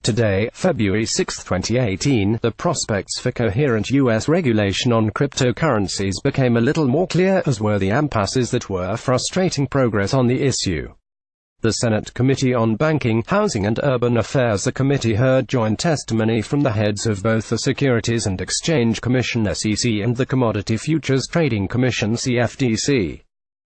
Today, February 6, 2018, the prospects for coherent U.S. regulation on cryptocurrencies became a little more clear, as were the impasses that were frustrating progress on the issue. The Senate Committee on Banking, Housing and Urban Affairs committee heard joint testimony from the heads of both the Securities and Exchange Commission (SEC) and the Commodity Futures Trading Commission (CFTC).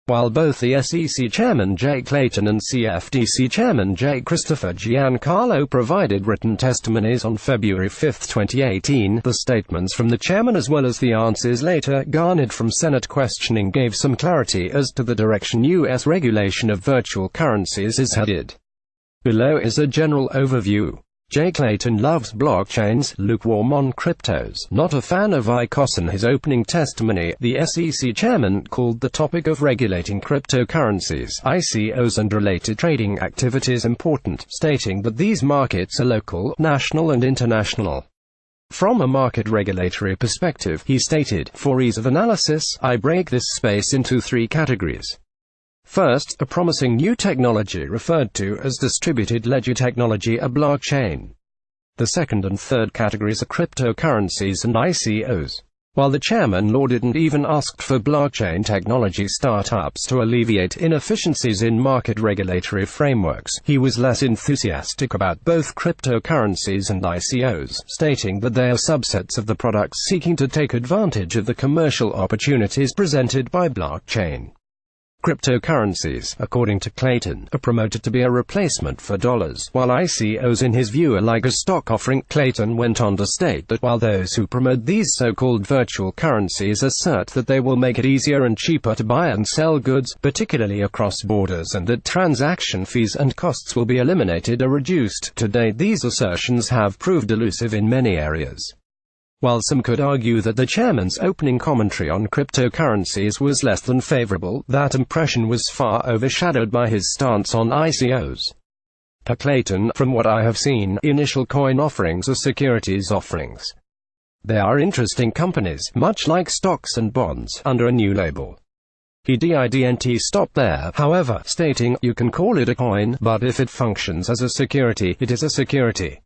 While both the SEC Chairman J. Clayton and CFTC Chairman J. Christopher Giancarlo provided written testimonies on February 5, 2018, the statements from the chairman as well as the answers later garnered from Senate questioning gave some clarity as to the direction U.S. regulation of virtual currencies is headed. Below is a general overview. J. Clayton Loves Blockchains, Lukewarm on Cryptos, Not a Fan of ICOsIn. His opening testimony, the SEC chairman called the topic of regulating cryptocurrencies, ICOs and related trading activities important, stating that these markets are local, national and international. From a market regulatory perspective, he stated, for ease of analysis, I break this space into three categories. First, a promising new technology referred to as distributed ledger technology, a blockchain. The second and third categories are cryptocurrencies and ICOs. While the chairman lauded and even asked for blockchain technology startups to alleviate inefficiencies in market regulatory frameworks, he was less enthusiastic about both cryptocurrencies and ICOs, stating that they are subsets of the products seeking to take advantage of the commercial opportunities presented by blockchain. Cryptocurrencies, according to Clayton, are promoted to be a replacement for dollars, while ICOs in his view are like a stock offering. Clayton went on to state that while those who promote these so-called virtual currencies assert that they will make it easier and cheaper to buy and sell goods, particularly across borders, and that transaction fees and costs will be eliminated or reduced, to date these assertions have proved elusive in many areas. While some could argue that the chairman's opening commentary on cryptocurrencies was less than favorable, that impression was far overshadowed by his stance on ICOs. Per Clayton, from what I have seen, initial coin offerings are securities offerings. They are interesting companies, much like stocks and bonds, under a new label. He didn't stop there, however, stating, you can call it a coin, but if it functions as a security, it is a security.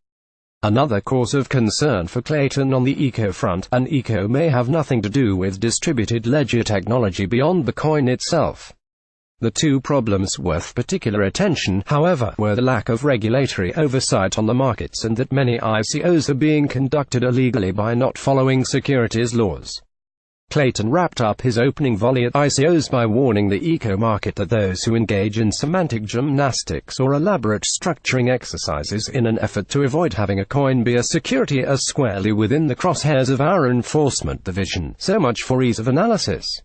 Another cause of concern for Clayton on the ICO front, an ICO may have nothing to do with distributed ledger technology beyond the coin itself. The two problems worth particular attention, however, were the lack of regulatory oversight on the markets and that many ICOs are being conducted illegally by not following securities laws. Clayton wrapped up his opening volley at ICOs by warning the ICO market that those who engage in semantic gymnastics or elaborate structuring exercises in an effort to avoid having a coin be a security are squarely within the crosshairs of our enforcement division. So much for ease of analysis.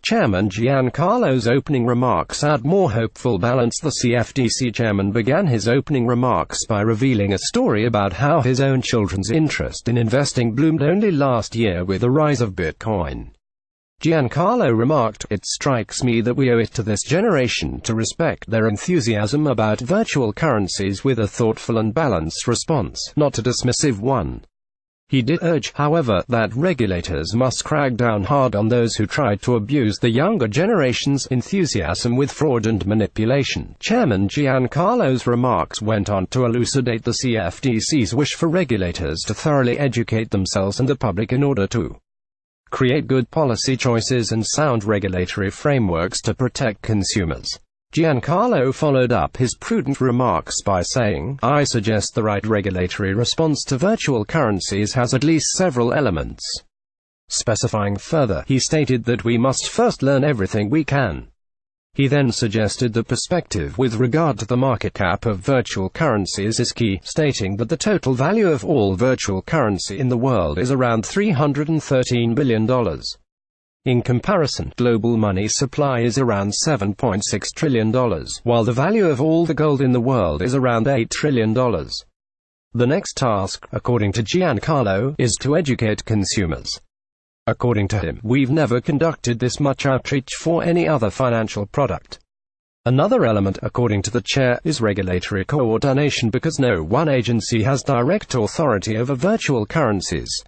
Chairman Giancarlo's opening remarks add more hopeful balance. The CFTC chairman began his opening remarks by revealing a story about how his own children's interest in investing bloomed only last year with the rise of Bitcoin. Giancarlo remarked, it strikes me that we owe it to this generation to respect their enthusiasm about virtual currencies with a thoughtful and balanced response, not a dismissive one. He did urge, however, that regulators must crack down hard on those who try to abuse the younger generation's enthusiasm with fraud and manipulation. Chairman Giancarlo's remarks went on to elucidate the CFTC's wish for regulators to thoroughly educate themselves and the public in order to create good policy choices and sound regulatory frameworks to protect consumers. Giancarlo followed up his prudent remarks by saying, I suggest the right regulatory response to virtual currencies has at least several elements. Specifying further, he stated that we must first learn everything we can. He then suggested that perspective with regard to the market cap of virtual currencies is key, stating that the total value of all virtual currency in the world is around $313 billion. In comparison, global money supply is around $7.6 trillion, while the value of all the gold in the world is around $8 trillion. The next task, according to Giancarlo, is to educate consumers. According to him, we've never conducted this much outreach for any other financial product. Another element, according to the chair, is regulatory coordination because no one agency has direct authority over virtual currencies.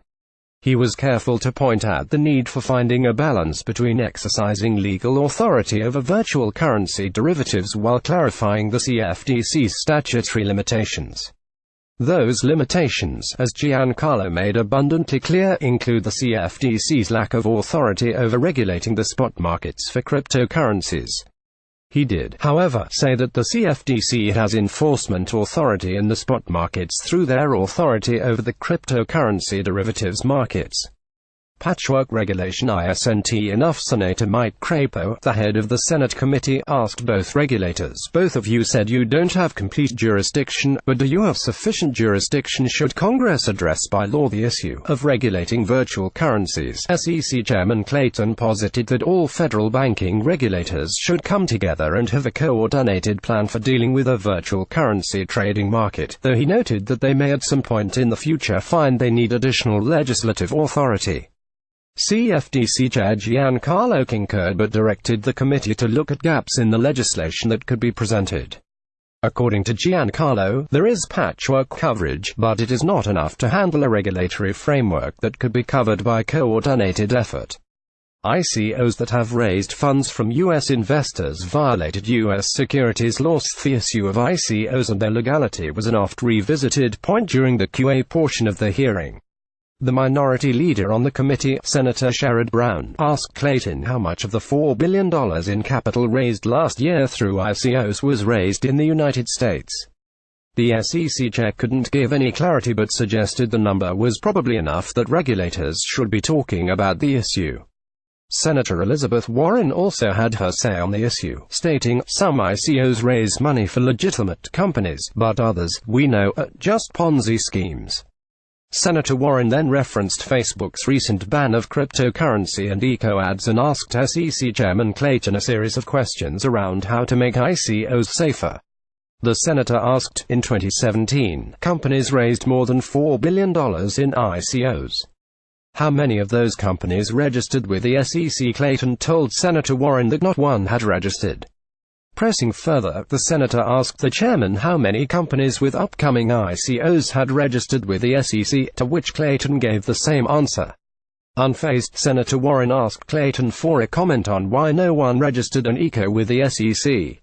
He was careful to point out the need for finding a balance between exercising legal authority over virtual currency derivatives while clarifying the CFTC's statutory limitations. Those limitations, as Giancarlo made abundantly clear, include the CFTC's lack of authority over regulating the spot markets for cryptocurrencies. He did, however, say that the CFTC has enforcement authority in the spot markets through their authority over the cryptocurrency derivatives markets. Patchwork regulation isn't enough. Senator Mike Crapo, the head of the Senate committee, asked both regulators, "Both of you said you don't have complete jurisdiction, but do you have sufficient jurisdiction should Congress address by law the issue of regulating virtual currencies?" SEC Chairman Clayton posited that all federal banking regulators should come together and have a coordinated plan for dealing with a virtual currency trading market, though he noted that they may at some point in the future find they need additional legislative authority. CFTC Chair Giancarlo concurred but directed the committee to look at gaps in the legislation that could be presented. According to Giancarlo, there is patchwork coverage, but it is not enough to handle a regulatory framework that could be covered by coordinated effort. ICOs that have raised funds from U.S. investors violated U.S. securities laws. The issue of ICOs and their legality was an oft-revisited point during the QA portion of the hearing. The minority leader on the committee, Senator Sherrod Brown, asked Clayton how much of the $4 billion in capital raised last year through ICOs was raised in the United States. The SEC chair couldn't give any clarity but suggested the number was probably enough that regulators should be talking about the issue. Senator Elizabeth Warren also had her say on the issue, stating, "Some ICOs raise money for legitimate companies, but others, we know, are just Ponzi schemes." Senator Warren then referenced Facebook's recent ban of cryptocurrency and ICO ads and asked SEC Chairman Clayton a series of questions around how to make ICOs safer. The senator asked, in 2017, companies raised more than $4 billion in ICOs. How many of those companies registered with the SEC? Clayton told Senator Warren that not one had registered. Pressing further, the senator asked the chairman how many companies with upcoming ICOs had registered with the SEC, to which Clayton gave the same answer. Unfazed, Senator Warren asked Clayton for a comment on why no one registered an ICO with the SEC.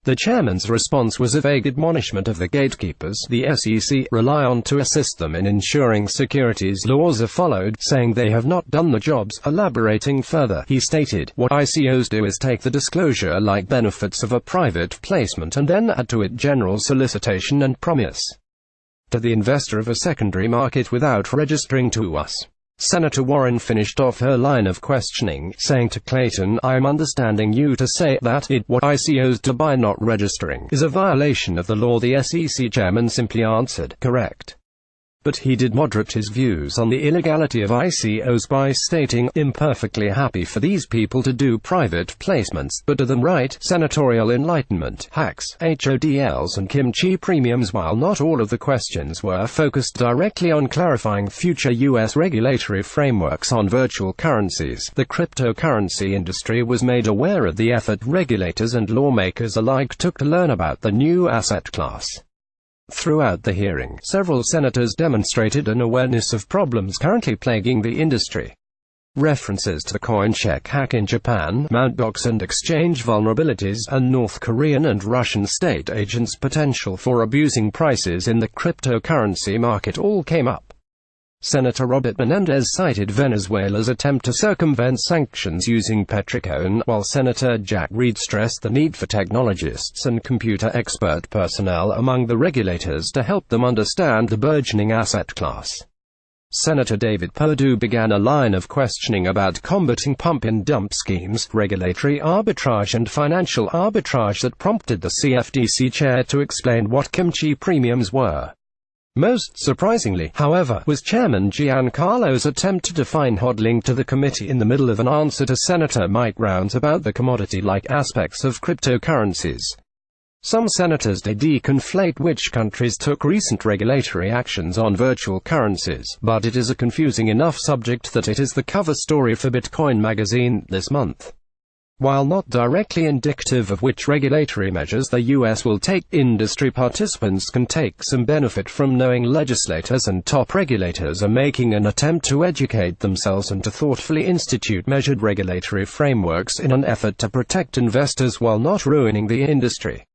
The chairman's response was a vague admonishment of the gatekeepers the SEC rely on to assist them in ensuring securities laws are followed, saying they have not done the jobs. Elaborating further, he stated, "What ICOs do is take the disclosure-like benefits of a private placement and then add to it general solicitation and promise to the investor of a secondary market without registering to us." Senator Warren finished off her line of questioning, saying to Clayton, "I'm understanding you to say that what ICOs do by not registering is a violation of the law." The SEC chairman simply answered, "Correct." But he did moderate his views on the illegality of ICOs by stating, "Imperfectly happy for these people to do private placements, but do them right, senatorial enlightenment, hacks, HODLs and kimchi premiums." While not all of the questions were focused directly on clarifying future U.S. regulatory frameworks on virtual currencies, the cryptocurrency industry was made aware of the effort regulators and lawmakers alike took to learn about the new asset class. Throughout the hearing, several senators demonstrated an awareness of problems currently plaguing the industry. References to the coin-check hack in Japan, Mt. Gox and exchange vulnerabilities, and North Korean and Russian state agents' potential for abusing prices in the cryptocurrency market all came up. Senator Robert Menendez cited Venezuela's attempt to circumvent sanctions using petrocoin, while Senator Jack Reed stressed the need for technologists and computer expert personnel among the regulators to help them understand the burgeoning asset class. Senator David Perdue began a line of questioning about combating pump-and-dump schemes, regulatory arbitrage and financial arbitrage that prompted the CFTC chair to explain what kimchi premiums were. Most surprisingly, however, was Chairman Giancarlo's attempt to define hodling to the committee in the middle of an answer to Senator Mike Brown's about the commodity-like aspects of cryptocurrencies. Some senators did conflate which countries took recent regulatory actions on virtual currencies, but it is a confusing enough subject that it is the cover story for Bitcoin magazine this month. While not directly indicative of which regulatory measures the U.S. will take, industry participants can take some benefit from knowing legislators and top regulators are making an attempt to educate themselves and to thoughtfully institute measured regulatory frameworks in an effort to protect investors while not ruining the industry.